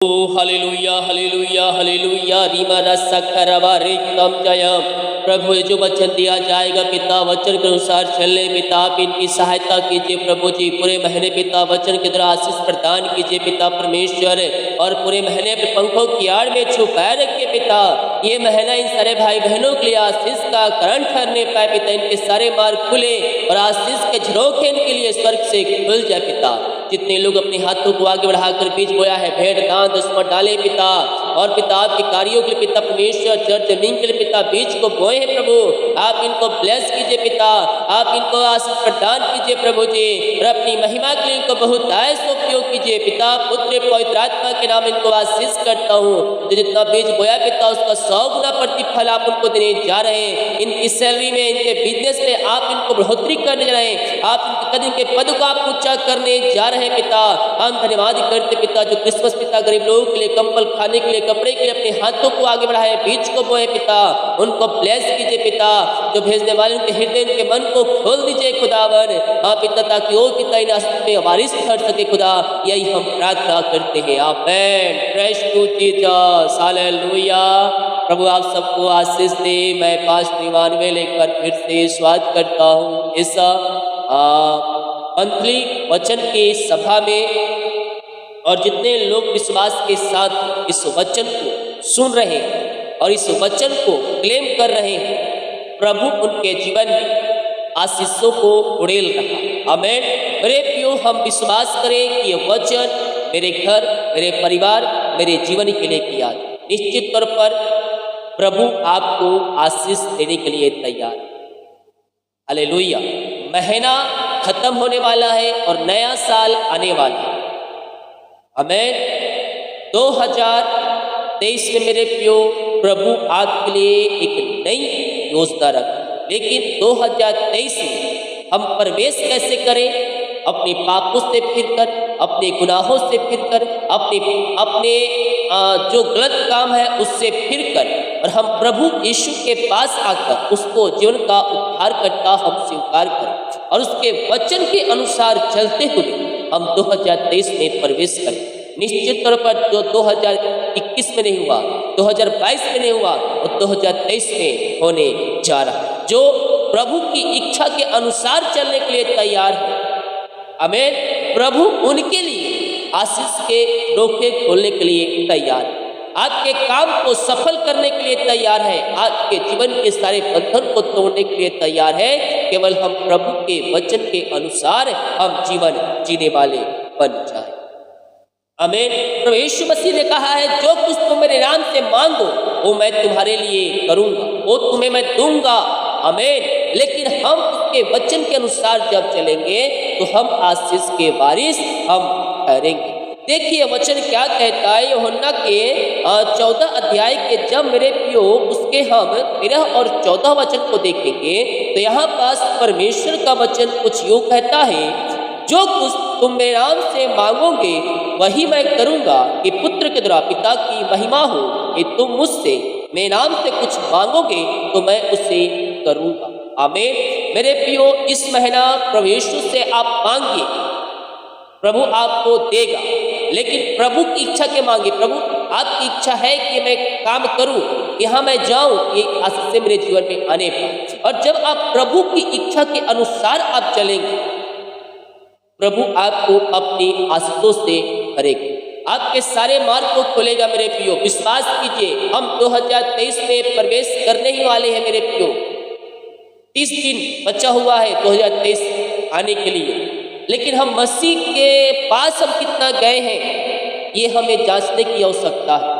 ओ hallelujah hallelujah hallelujah Reema रसा करवा रिक्तम जयम। प्रभु ये जो वचन दिया जाएगा पिता, वचन के अनुसार चलने पिता आप इनकी सहायता कीजिए प्रभु जी। पूरे महीने पिता वचन के द्वारा आशीष प्रदान कीजिए पिता परमेश्वर, और पूरे महीने अपने पंखों की आड़ में छुपाए रखिए पिता। ये महीना इन सारे भाई बहनों के लिए आशीष का कारण ठहरने पाए पिता। इनके सारे मार्ग खुले और आशीष के झरोखे इनके लिए स्वर्ग से खुल जाए पिता। जितने लोग अपने हाथों को आगे बढ़ाकर बीज बोया है, भेड़ दांत उसमें डाले पिता, और पिता आपके कार्यों के लिए पिता परमेश्वर जड़ जमीन के लिए पिता बीज को बोए हैं प्रभु, आप इनको ब्लेस कीजिए पिता, आप इनको आशीष प्रदान कीजिए प्रभु जी, और अपनी महिमा के लिए इनको बहुत ऐसा उपयोग कीजिए पिता। पुत्र पवित्र आत्मा के नाम इनको आशीष करता हूँ। जो जितना बीज बोया पिता उसका 100 गुना प्रतिफल आप उनको देने जा रहे हैं। इनकी सैलरी में, इनके बिजनेस में आप इनको बढ़ोतरी करने जा रहे हैं। आप इनके कदम के पद को आप ऊंचा करने जा रहे हैं पिता। हम धन्यवाद करते पिता जो क्रिसमस पिता गरीब लोगों के लिए कंबल, खाने के लिए, कपड़े के लिए अपने हाथों को आगे बढ़ाए, बीज को बोए पिता, उनको ब्लेस कीजिए पिता। जो भेजने वाले उनके हृदय, उनके मन को खोल दीजिए खुदावन, हाँ पिता, ताकि वो पिता इन आशीष में वारिस ठहर सके खुदा। यही हम प्रार्थना करते हैं, amen. Praise to Jesus, hallelujah. प्रभु आप सबको आशीष दे। मैं पास्टर इमानुएल एक बार फिर से स्वागत करता हूँ इस मंथली वचन की सभा में, और जितने लोग विश्वास के साथ इस वचन को सुन रहे हैं और इस वचन को क्लेम कर रहे हैं, प्रभु उनके जीवन में आशीषों को उड़ेल रहा। आमीन। मेरे प्रियो, हम विश्वास करें कि यह वचन मेरे घर, मेरे परिवार, मेरे जीवन के लिए किया। निश्चित तौर पर प्रभु आपको आशीष देने के लिए तैयार है। हालेलुया। महीना खत्म होने वाला है और नया साल आने वाला है। आमीन। 2023 में मेरे प्रियो, प्रभु आपके लिए एक नई योजना रखा, लेकिन 2023 में हम प्रवेश कैसे करें? अपने पापों से फिरकर, अपने गुनाहों से फिरकर, अपने जो गलत काम है उससे फिरकर, और हम प्रभु यीशु के पास आकर उसको जीवन का उद्धार करता हम स्वीकार करें, और उसके वचन के अनुसार चलते हुए हम 2023 में प्रवेश करें। निश्चित तौर पर जो 2021 में नहीं हुआ, 2022 में नहीं हुआ, और 2023 में होने जा रहा। जो प्रभु की इच्छा के अनुसार चलने के लिए तैयार है, आमीन, प्रभु उनके लिए आशीष के डोखे खोलने के लिए तैयार है। आपके काम को सफल करने के लिए तैयार है। आपके जीवन के सारे बंधन को तोड़ने के लिए तैयार है। केवल हम प्रभु के वचन के अनुसार हम जीवन जीने वाले बन जाए। आमीन। प्रभु यीशु मसीह ने कहा है, जो कुछ तुम मेरे नाम से मांगो वो मैं तुम्हारे लिए करूंगा, वो तुम्हें मैं दूंगा। आमीन। लेकिन हम उसके वचन के अनुसार जब चलेंगे तो हम आशीष के वारिस हम ठहरेंगे। देखिए वचन क्या कहता है यूहन्ना के 14 अध्याय के, जब मेरे प्रियो उसके हम 13 और 14 वचन को देखेंगे तो यहाँ पास परमेश्वर का वचन कुछ यूँ कहता है, जो कुछ तुम मेरे नाम से मांगोगे वही मैं करूंगा, कि पुत्र के द्वारा पिता की महिमा हो। कि तुम मुझसे मेरे नाम से कुछ मांगोगे तो मैं उसे करूंगा। आमीन। मेरे प्रियो, इस महीना प्रभु यीशु से आप मांगिए, प्रभु आपको देगा, लेकिन प्रभु की इच्छा के मांगे। प्रभु आपकी इच्छा है कि मैं काम करूं, यहाँ मैं जाऊं, ये आशीष मेरे जीवन में आने पाए। और जब आप प्रभु की इच्छा के अनुसार आप चलेंगे, प्रभु आपको अपनी आशीषों से भरेगा, आपके सारे मार्ग को खोलेगा। मेरे प्रियो विश्वास कीजिए, हम 2023 में प्रवेश करने ही वाले हैं। मेरे प्रियो 30 दिन बचा हुआ है 2023 आने के लिए, लेकिन हम मसीह के पास हम कितना गए हैं ये हमें जांचने की आवश्यकता है।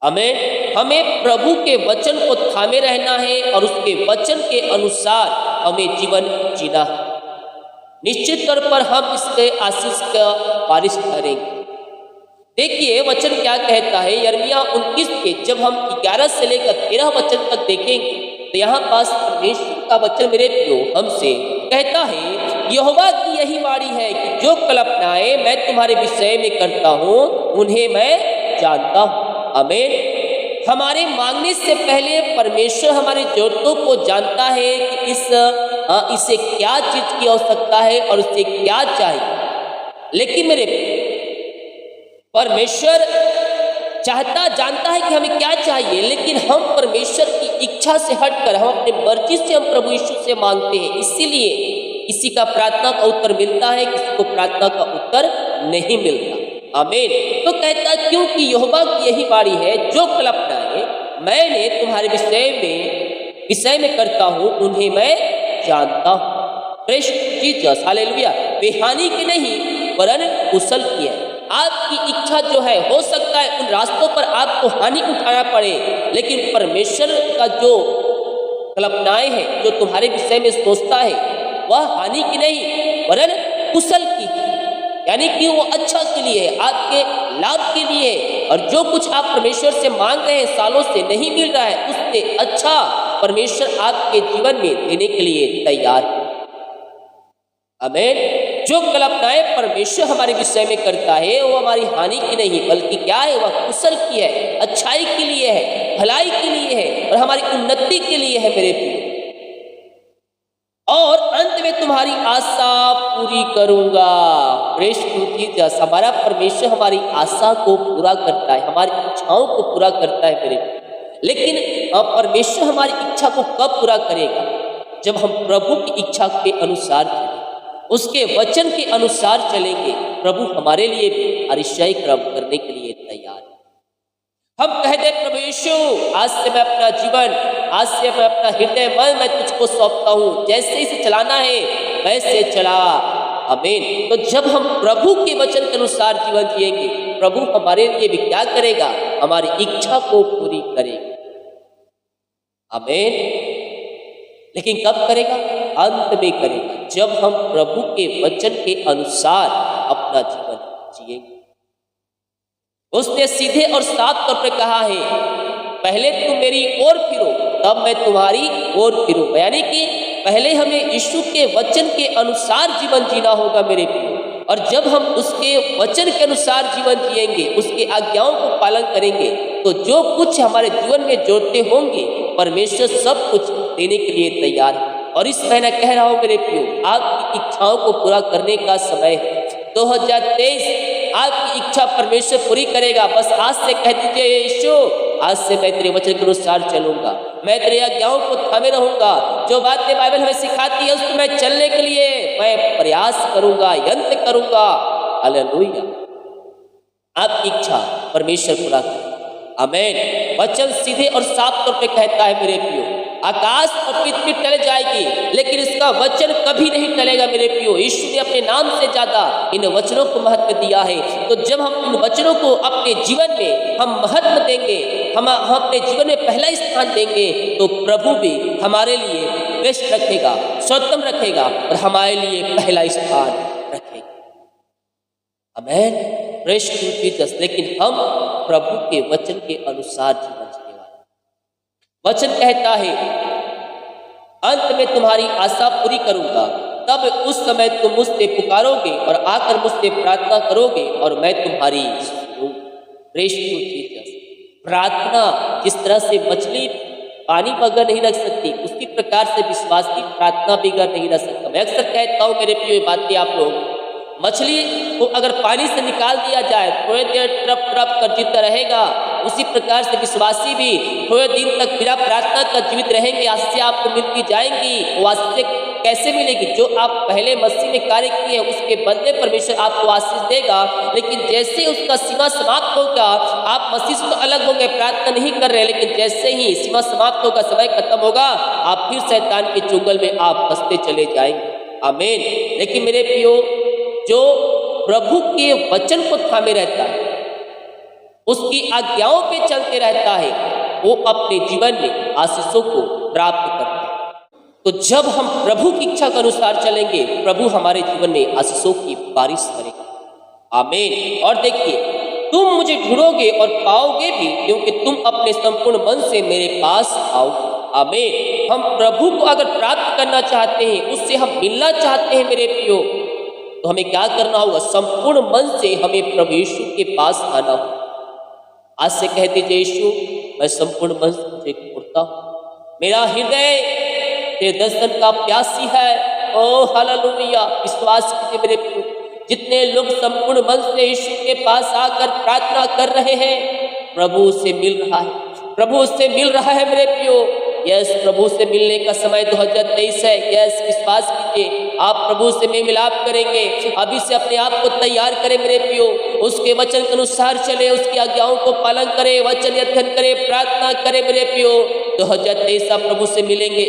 हमें प्रभु के वचन को थामे रहना है और उसके वचन के अनुसार हमें जीवन जीना है। निश्चित तौर पर हम इसके आशीष का वारिस ठहरेंगे। देखिए वचन क्या कहता है यिर्मयाह 29 के, जब हम 11 से लेकर 13 वचन तक देखेंगे तो यहाँ पास परमेश्वर का वचन मेरे प्रियो हमसे कहता है, यहोवा की यही वाणी है कि जो कल्पनाएं मैं तुम्हारे विषय में करता हूँ उन्हें मैं जानता हूँ। आमीन। हमारे मांगने से पहले परमेश्वर हमारी जरूरतों को जानता है कि इसे क्या चीज की आवश्यकता है और उसे क्या चाहिए। लेकिन मेरे परमेश्वर चाहता जानता है कि हमें क्या चाहिए, लेकिन हम परमेश्वर की इच्छा से हटकर हम अपनी मर्जी से हम प्रभु यीशु से मांगते हैं। इसीलिए किसी का प्रार्थना का उत्तर मिलता है, किसी को प्रार्थना का उत्तर नहीं मिलता। आमीन। तो कहता है क्योंकि यहोवा की यही वाणी है, जो कल्पनाएं मैंने तुम्हारे विषय में करता हूँ उन्हें मैं जानता हूँ। प्रेष जीसस, हालेलुया। वे हानि की नहीं वरन कुशल की है। आपकी इच्छा जो है, हो सकता है उन रास्तों पर आपको हानि उठाना पड़े, लेकिन परमेश्वर का जो कल्पनाएं हैं, जो तुम्हारे विषय में सोचता है, वह हानि की नहीं वरन कुशल की है, यानी कि वो अच्छा के लिए है, आपके लाभ के लिए है। और जो कुछ आप परमेश्वर से मांग रहे हैं, सालों से नहीं मिल रहा है, उससे अच्छा परमेश्वर आपके जीवन में देने के लिए तैयार है। आमीन। जो कल्पनाएं परमेश्वर हमारे विषय में करता है, वो हमारी हानि की नहीं बल्कि क्या है, वह कुशल की है, अच्छाई के लिए है, भलाई के लिए है और हमारी उन्नति के लिए है मेरे प्रिय। और अंत में तुम्हारी आशा पूरी करूंगा। प्रेष जीसस, हमारा परमेश्वर हमारी आशा को पूरा करता है, हमारी इच्छाओं को पूरा करता है मेरे प्रिय। लेकिन परमेश्वर हमारी इच्छा को कब पूरा करेगा? जब हम प्रभु की इच्छा के अनुसार चलेंगे, उसके वचन के अनुसार चलेंगे। प्रभु हमारे लिए भी अतिशय कर्म करने के लिए तैयार है। हम कह दे प्रभु यीशु, आज से मैं अपना जीवन, आज से मैं अपना हृदय मन मैं तुझको सौंपता हूँ, जैसे इसे चलाना है वैसे चला। आमीन। तो जब हम प्रभु के वचन के अनुसार जीवन जिएंगे, प्रभु हमारे लिए भी क्या करेगा? हमारी इच्छा को पूरी करेगा। आमीन। लेकिन कब करेगा? अंत में करेगा, जब हम प्रभु के वचन के अनुसार अपना जीवन जिएंगे। उसने सीधे और साफ तौर पे कहा है, पहले तुम मेरी ओर फिरो तब मैं तुम्हारी ओर फिरूंगा। यानी कि पहले हमें यीशु के वचन के अनुसार जीवन जीना होगा मेरे प्रियो। और जब हम उसके वचन के अनुसार जीवन जिएंगे, उसके आज्ञाओं को पालन करेंगे, तो जो कुछ हमारे जीवन में जोड़ते होंगे, परमेश्वर सब कुछ देने के लिए तैयार है। और इस महीना कह रहा हूं मेरे प्रियो, आपकी इच्छाओं को पूरा करने का समय है। 2023 आपकी इच्छा परमेश्वर पूरी करेगा। बस आज से कह दीजिए, यीशु आज से मैं तेरे वचन के अनुसार चलूंगा, मैं तेरे आज्ञाओं को थामे रहूंगा। जो बातें बाइबल हमें सिखाती है उसको मैं चलने के लिए मैं प्रयास करूंगा, यत्न करूंगा। हालेलुया। आपकी इच्छा परमेश्वर पूरा करे। आमीन। वचन सीधे और साफ तौर पे कहता है मेरे प्रियो, आकाश और पृथ्वी टल जाएगी लेकिन इसका वचन कभी नहीं टलेगा मेरे प्रियो। यीशु ने अपने नाम से ज्यादा इन वचनों को महत्व दिया है। तो जब हम इन वचनों को अपने जीवन में हम महत्व देंगे, हम अपने जीवन में पहला स्थान देंगे, तो प्रभु भी हमारे लिए बेस्ट रखेगा, सर्वोत्तम रखेगा और हमारे लिए पहला स्थान रखेगा। आमीन। प्रेष जीसस। लेकिन हम प्रभु के वचन के अनुसार जीवन जीने वाले। वचन कहता है, अंत में तुम्हारी आशा पूरी करूंगा, तब उस समय तुम मुझसे पुकारोगे और आकर मुझसे प्रार्थना करोगे और मैं तुम्हारी सुनूंगा। प्रेष जीसस। प्रार्थना जिस तरह से मछली पानी बगैर नहीं रख सकती, उसी प्रकार से विश्वासी प्रार्थना बगैर नहीं रख सकता। मैं अक्सर कहता हूँ मेरे प्रिय बातें आप लोग, मछली को अगर पानी से निकाल दिया जाए थोड़ी देर ट्रप ट्रप कर जीता रहेगा, उसी प्रकार से विश्वासी भी थोड़े दिन तक बिना प्रार्थना का जीवित रहेंगे। आशीष आपको मिलती जाएंगी। वो आशीष कैसे मिलेगी? जो आप पहले मसीह में कार्य किए हैं उसके बदले परमेश्वर आपको आशीष देगा। लेकिन जैसे उसका सीमा समाप्त होगा, आप मसीह से तो अलग होंगे, प्रार्थना नहीं कर रहे, लेकिन जैसे ही सीमा समाप्त होगा, समय खत्म होगा, आप फिर शैतान के चुंगल में आप फंसते चले जाएंगे। आमीन। लेकिन मेरे प्रियो, जो प्रभु के वचन को थामे रहता है, उसकी आज्ञाओं पे चलते रहता है, वो अपने जीवन में आशीषों को प्राप्त करता है। तो जब हम प्रभु की इच्छा के अनुसार चलेंगे, प्रभु हमारे जीवन में आशीषों की बारिश करेगा। आमीन। और देखिए, तुम मुझे ढूंढोगे और पाओगे भी, क्योंकि तुम अपने संपूर्ण मन से मेरे पास आओगे। आमीन। हम प्रभु को अगर प्राप्त करना चाहते हैं, उससे हम मिलना चाहते हैं मेरे प्रियो, तो हमें क्या करना होगा? संपूर्ण मन से हमें प्रभु यीशु के पास आना होगा। आज से कह दीजिए, यीशु मैं संपूर्ण मन से तुझे खोलता हूँ, मेरा हृदय तेरे दर्शन का प्यासी है। ओ हालेलुया। विश्वास कीजिए मेरे प्रियो, जितने लोग संपूर्ण मन से यीशु के पास आकर प्रार्थना कर रहे हैं, प्रभु से मिल रहा है, प्रभु से मिल रहा है मेरे प्रियो। यस, प्रभु से मिलने का समय 2023 है। यस, विश्वास कीजिए, आप प्रभु से मेल मिलाप करेंगे। अभी से अपने आप को तैयार करें मेरे प्रियो, उसके वचन के अनुसार चले, उसकी आज्ञाओं को पालन करें, वचन अध्ययन करें, प्रार्थना करें मेरे प्रियो। 2023 आप प्रभु से मिलेंगे,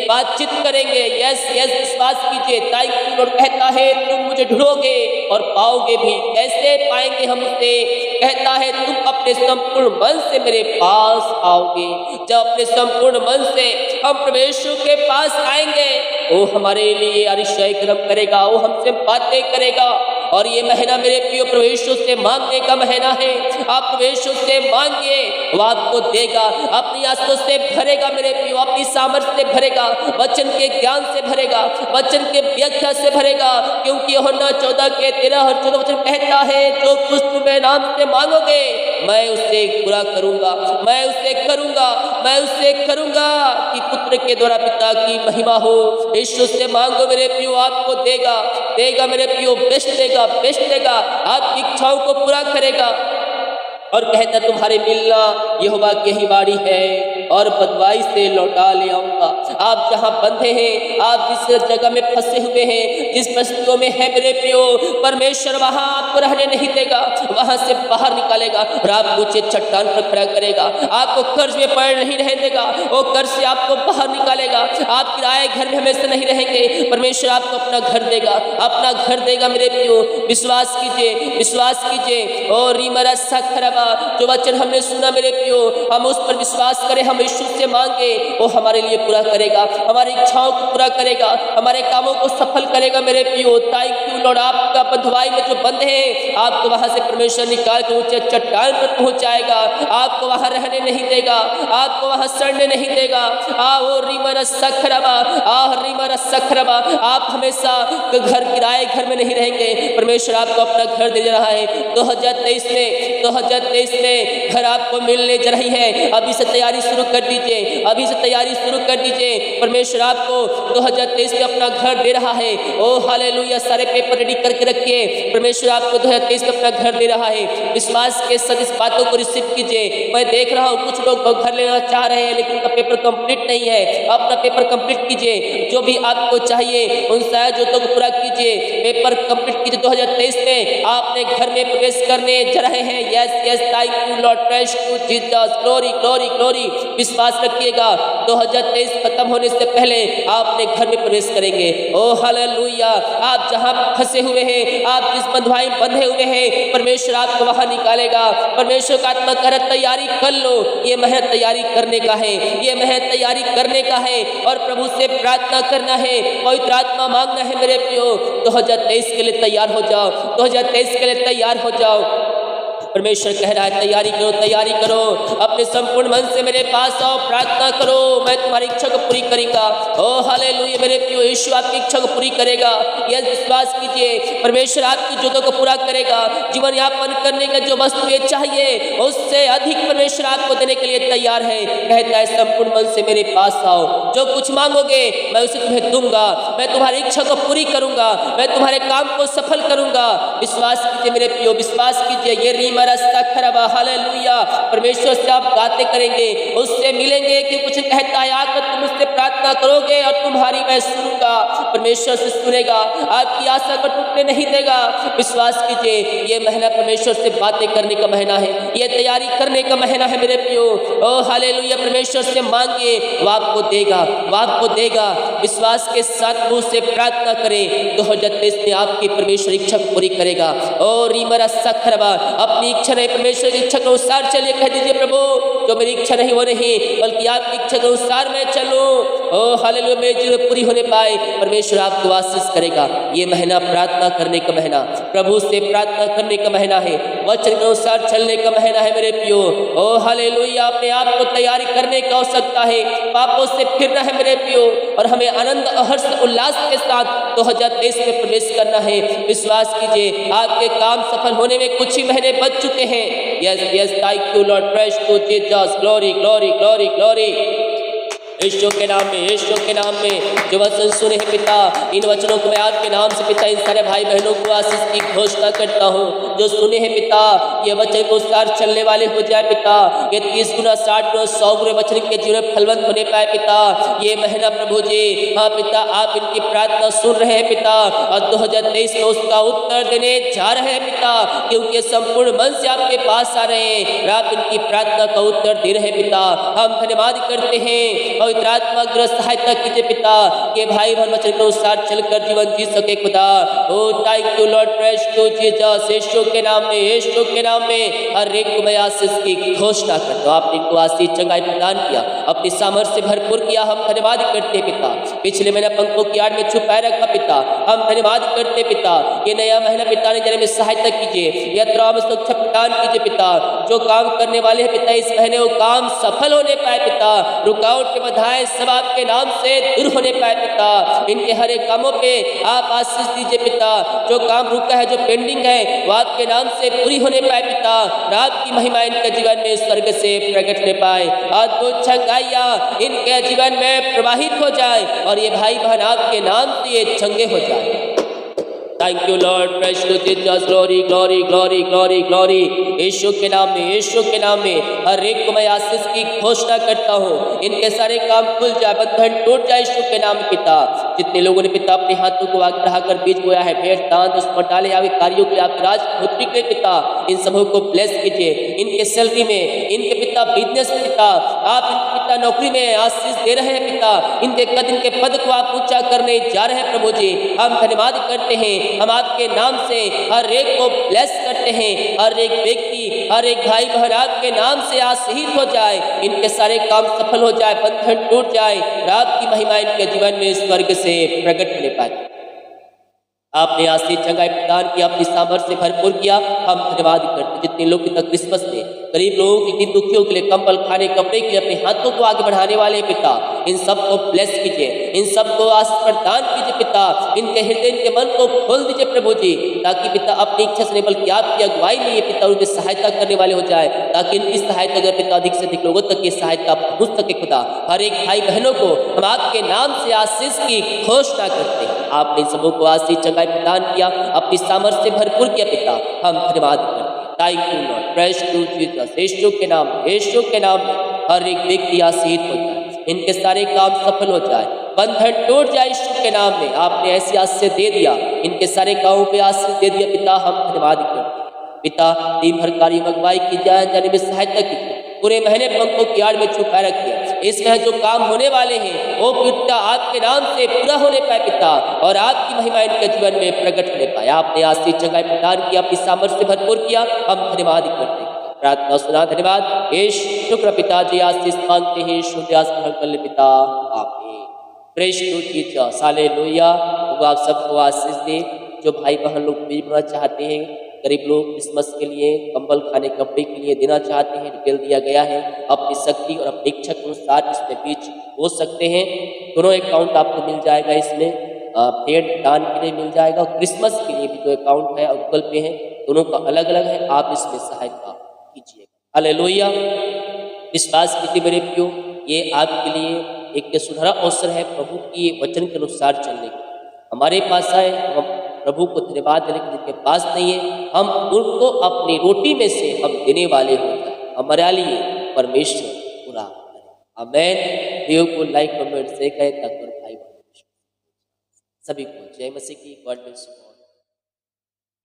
बातचीत करेंगे। यस यस, विश्वास कीजिए, ताई लॉर्ड कहता है तुम मुझे ढूंढोगे और पाओगे भी। कैसे पाएंगे हम उसे? कहता है तुम अपने संपूर्ण मन से मेरे पास आओगे। जब अपने संपूर्ण मन से हम परमेश्वर के पास आएंगे, वो हमारे लिए अतिशय कर्म करेगा, वो हमसे बातें करेगा। और ये महीना मेरे प्रिय परमेश्वर से मांगने का महीना है। आप परमेश्वर से मांगिए, वो आपको देगा, अपनी आंसू से भरेगा मेरे प्रिय, अपनी सामर्थ्य से भरेगा, वचन के ज्ञान से भरेगा, वचन के व्याख्या से भरेगा। क्योंकि यूहन्ना 14 के 13 और 14 वचन कहता है, जो कुछ तुम मेरे नाम से मांगोगे मैं उससे पूरा करूंगा, मैं उससे करूंगा, मैं उससे करूंगा, कि पुत्र के द्वारा पिता की महिमा हो। यीशु से मांगो मेरे प्रियो, आपको देगा मेरे प्रियो, बेस्ट देगा, आपकी इच्छाओं को पूरा करेगा। और कहता तुम्हारे मिलना यहोवा की यही वाणी है, और बदवाई से लौटा ले आऊंगा। आप जहां बंधे हैं, आप जिस जगह में फंसे हुए हैं, जिस परिस्थितियों में है मेरे प्रियो, परमेश्वर वहां आपको रहने नहीं देगा, वहां से बाहर निकालेगा और आपको ऊंचे चट्टान पर खड़ा करेगा। आपको कर्ज में पड़े नहीं रहने देगा, वो कर्ज से आपको बाहर निकालेगा। आप किराए घर में हमेशा नहीं रहेंगे, परमेश्वर आपको अपना घर देगा मेरे प्रियो। विश्वास कीजिए। और रीमरा सखरबा, जो वचन हमने सुना मेरे प्रियो, हम उस पर विश्वास करें, हम यीशु से मांगे, वो हमारे लिए पूरा करेगा, हमारी इच्छाओं को पूरा करेगा, हमारे कामों को सफल करेगा मेरे प्रियो। थैंक यू लॉर्ड, आपका बंधुआई में जो बंधे हैं, आपको वहां से परमेश्वर निकाल के ऊंचे चट्टान पर पहुंचाएगा। आपको वहां रहने नहीं देगा, आपको वहां सड़ने नहीं देगा। सखरबा, आप हमेशा घर किराए घर में नहीं रहेंगे, परमेश्वर आपको अपना घर दे रहा है। 2023 में घर आपको मिलने जा रही है। अभी से तैयारी शुरू कर दीजिए, परमेश्वर आपको 2023 में अपना घर दे रहा है। ओ हालेलुया, सारे पेपर रेडी करके रखिए, परमेश्वर आपको 2023 में अपना घर दे रहा है। विश्वास के साथ इस बातों को रिसीव कीजिए। मैं देख रहा हूँ कुछ लोग घर लेना चाह रहे हैं, लेकिन उनका पेपर कंप्लीट नहीं है। अपना पेपर कंप्लीट कीजिए, जो भी आपको चाहिए उन सारे जरूरतों को पूरा कीजिए, पेपर कंप्लीट कीजिए। 2023 में आपने घर में प्रवेश करने जा रहे हैं। Yes, thank you Lord, praise to Jesus, glory. विश्वास रखिएगा, 2023 खत्म होने से पहले आपने घर में प्रवेश करेंगे। ओ हालेलुया, आप जहां फंसे हुए हैं, आप जिस बंधुआई बंधे हुए हैं, परमेश्वर आपको वहां निकालेगा। परमेश्वर का आत्मा कह रहा है, तैयारी कर लो। ये महज तैयारी करने का है, और प्रभु से प्रार्थना करना है, पवित्र आत्मा मांगना है मेरे प्रियो। 2023 के लिए तैयार हो जाओ। परमेश्वर कह रहा है, तैयारी करो, अपने संपूर्ण मन से मेरे पास आओ, प्रार्थना करो, मैं तुम्हारी इच्छा को पूरी करूंगा। ओ हालेलुया मेरे प्रियो, यीशु आपकी इच्छा को पूरी करेगा। यह विश्वास कीजिए, परमेश्वर आपकी जरूरतों को पूरा करेगा। जीवन यापन करने का जो वस्तु चाहिए, उससे अधिक परमेश्वर आपको देने के लिए तैयार है। कहता है, संपूर्ण मन से मेरे पास आओ, जो कुछ मांगोगे मैं उसे तुम्हें दूंगा, मैं तुम्हारी इच्छा को पूरी करूंगा, मैं तुम्हारे काम को सफल करूंगा। विश्वास कीजिए मेरे प्रियो, विश्वास कीजिए। ये रीमरा सखरबा, हालेलुया, परमेश्वर से आप बातें करेंगे, उससे मिलेंगे, कि कुछ कहता है आकर तुम उससे प्रार्थना करोगे और तुम्हारी मैं सुनूंगा। परमेश्वर से सुनेगा, आपकी आशा को टूटने नहीं देगा। विश्वास कीजिए, ये महीना परमेश्वर से बातें करने का महीना है, ये तैयारी करने का महीना है मेरे प्रियो। ओ हालेलुया, परमेश्वर से मांगिए, वो आपको देगा। विश्वास के साथ मुंह से प्रार्थना करें, 2023 में आपकी परमेश्वर इच्छा को पूरी करेगा। और रीमरा सखरबा, अपनी इच्छा नहीं, परमेश्वर की इच्छा के अनुसार चलिए। कह दीजिए, प्रभु जो मेरी इच्छा नहीं वो नहीं, बल्कि आपकी इच्छा के अनुसार मैं चलूं। ओ हालेलुया, मेरी जरूरत पूरी होने पाए, परमेश्वर आपको आशीष करेगा। ये महीना प्रार्थना करने का महीना, प्रभु से प्रार्थना करने का महीना है, वचन के अनुसार चलने का महीना है मेरे प्रियो। ओ हालेलुया, अपने आप को तैयारी करने की आवश्यकता है, पापों से फिरना है मेरे प्रियो, और हमें आनंद हर्ष उल्लास के साथ 2023 में प्रवेश करना है। विश्वास कीजिए, आपके काम सफल होने में कुछ ही महीने बच चुके हैं। Yes, thank you Lord, praise to Jesus, glory. यीशु के नाम में, यीशु के नाम में जो वचन सुने हैं पिता, इन वचनों को मैं आपके नाम से पिता इन सारे भाई बहनों को आशीष की घोषणा करता हूँ। जो सुने हैं पिता, ये वचन को सार चलने वाले हो जाए पिता। ये 30 गुना 60 गुना 100 गुना वचन के जीवन में फलवंत होने पाए पिता। ये महीना प्रभु जी, हाँ पिता, आप इनकी प्रार्थना सुन रहे हैं पिता, और 2023 में उसका उत्तर देने जा रहे हैं पिता, क्योंकि संपूर्ण मन से आपके पास आ रहे हैं और आप इनकी प्रार्थना का उत्तर दे रहे पिता। हम धन्यवाद करते हैं, पवित्र आत्मा ग्रह सहायता कीजिए पिता, के भाई बहन वचन के अनुसार चलकर जीवन जी सके खुदा। Oh thank you Lord, praise to Jesus. यीशु के नाम में, यीशु के नाम में हर एक को मैं आशीष की घोषणा करता हूँ। आपने इनको आशीष चंगाई प्रदान किया, अपनी सामर्थ्य से भरपूर किया। हम धन्यवाद करते पिता। पिछले महीना पंखों की आड़ में छुपाए रखा पिता, हम धन्यवाद करते पिता। ये नया महीना पिता ने जाने में सहायता कीजिए, यात्रा में सुरक्षा प्रदान कीजिए पिता। जो काम करने वाले हैं पिता, इस महीने वो काम सफल होने पाए पिता। रुकावट के बाधाएं सब आपके नाम से दूर होने पाए पिता। इनके हर एक कामों पे आप आशीष दीजिए पिता। जो काम रुका है, जो पेंडिंग है, वो आपके नाम से पूरी होने पाए पिता। रात की महिमा इनके जीवन में स्वर्ग से प्रकट होने पाए। अद्भुत चंगाइयाँ इनके जीवन में प्रवाहित हो जाए और ये भाई बहन आपके नाम से ये चंगे हो जाए। Thank you Lord, praise to Jesus. Glory glory glory glory glory. यीशु के नाम में, यीशु के नाम में हर एक को मैं आशीष की घोषणा करता हूँ। इनके सारे काम खुल जाए, बंधन टूट जाए यीशु के नाम पिता। जितने लोगों ने पिता अपने हाथों को आगे बढ़ाकर बीज बोया है, भेंट दान उसमें डाले आगे कार्यों के लिए आप राजपुत्री के पिता, इन सबों को ब्लेस कीजिए। इनके सैलरी में, इनके पिता बिजनेस पिता, आप इनके पिता नौकरी में आशीष दे रहे हैं पिता। इनके कद, इनके पद को आप ऊंचा करने जा रहे हैं प्रभु जी। हम धन्यवाद करते हैं, हम आपके नाम से हर एक को ब्लेस करते हैं। हर एक व्यक्ति, हर एक भाई बहन आपके नाम से आशीष हो जाए। इनके सारे काम सफल हो जाए, बंधन टूट जाए, रात की महिमा इनके जीवन में स्वर्ग से प्रकट होने पाए। आपने आशीष चंगाई प्रदान किया, अपनी सामर्थ्य से भरपूर किया। हम धन्यवाद करते। जितने लोग पिता क्रिसमस में गरीब लोगों के लिए, दुखियों के लिए कंबल, खाने, कपड़े के लिए अपने हाथों को आगे बढ़ाने वाले पिता, इन सबको ब्लेस कीजिए, इन सबको आशीष प्रदान कीजिए पिता। इनके हृदय, इनके मन को खोल दीजिए प्रभु जी, ताकि पिता अपनी इच्छा से नहीं बल्कि आपकी अगुवाई में ये पिता उनकी सहायता करने वाले हो जाए, ताकि इनकी सहायता जो पिता अधिक से अधिक लोगों तक ये सहायता पहुंच सके खुदा। हर एक भाई बहनों को हम आपके नाम से आशीष की घोषणा करते हैं। आपने इन सबों को आशीष चंगाई प्रदान किया, अपनी सामर्थ्य से भरपूर किया पिता। हम धन्यवाद करते हैं। Thank you Lord, praise to Jesus. यीशु के नाम, यीशु के नाम में हर एक व्यक्ति आशीष हो जाए, इनके सारे काम सफल हो जाए, बंधन टूट जाए यीशु के नाम में। आपने ऐसी आशीष दे दिया, इनके सारे कामों पे आशीष दे दिया पिता। हम धन्यवाद करते हैं पिता। दिन भर कार्य अगुवाई की जाए, जाने में सहायता कीजिए। पूरे महीने पंखों की आड़ में छुपाए रखिए। इसमें जो काम होने वाले हैं वो पिता आपके नाम से पूरा होने पाए पिता, और आपकी महिमा इनके जीवन में प्रकट होने पाए। आपने आशीष चंगाई प्रदान किया, अपनी सामर्थ्य से भरपूर किया। हम धन्यवाद करते हैं। प्रार्थना सुना, धन्यवाद। यीशु शुक्र पिताजी, आशीष मांगते हैं शुद्ध आशीष पिता, आमीन। Praise to Jesus, hallelujah. तो आप सबको आशीष दे। जो भाई बहन लोग बीज बोना चाहते हैं, गरीब लोग क्रिसमस के लिए कंबल, खाने, कपड़े के लिए देना चाहते हैं, डिटेल दिया गया है। अपनी शक्ति और अपनी इच्छा के अनुसार इसमें बीज हो सकते हैं। दोनों अकाउंट आपको मिल जाएगा, इसमें पेड दान के लिए मिल जाएगा, और क्रिसमस के लिए भी जो अकाउंट है और गूगल पे है, दोनों का अलग अलग है। आप इसमें सहायता कीजिएगा। हालेलुया। विश्वास कीजिए मेरे प्रियो, ये आपके लिए एक सुनहरा अवसर है प्रभु की वचन के अनुसार चलने का। हमारे पास आए, हम प्रभु को धन्यवाद देने के जिनके पास नहीं है, हम उनको अपनी रोटी में से हम देने वाले हो जाए। हमारे लिए परमेश्वर पूरा करे। आमेन। वीडियो को लाइक, कमेंट से कहें ताकि भाई सभी को जय मसीह की। God bless you.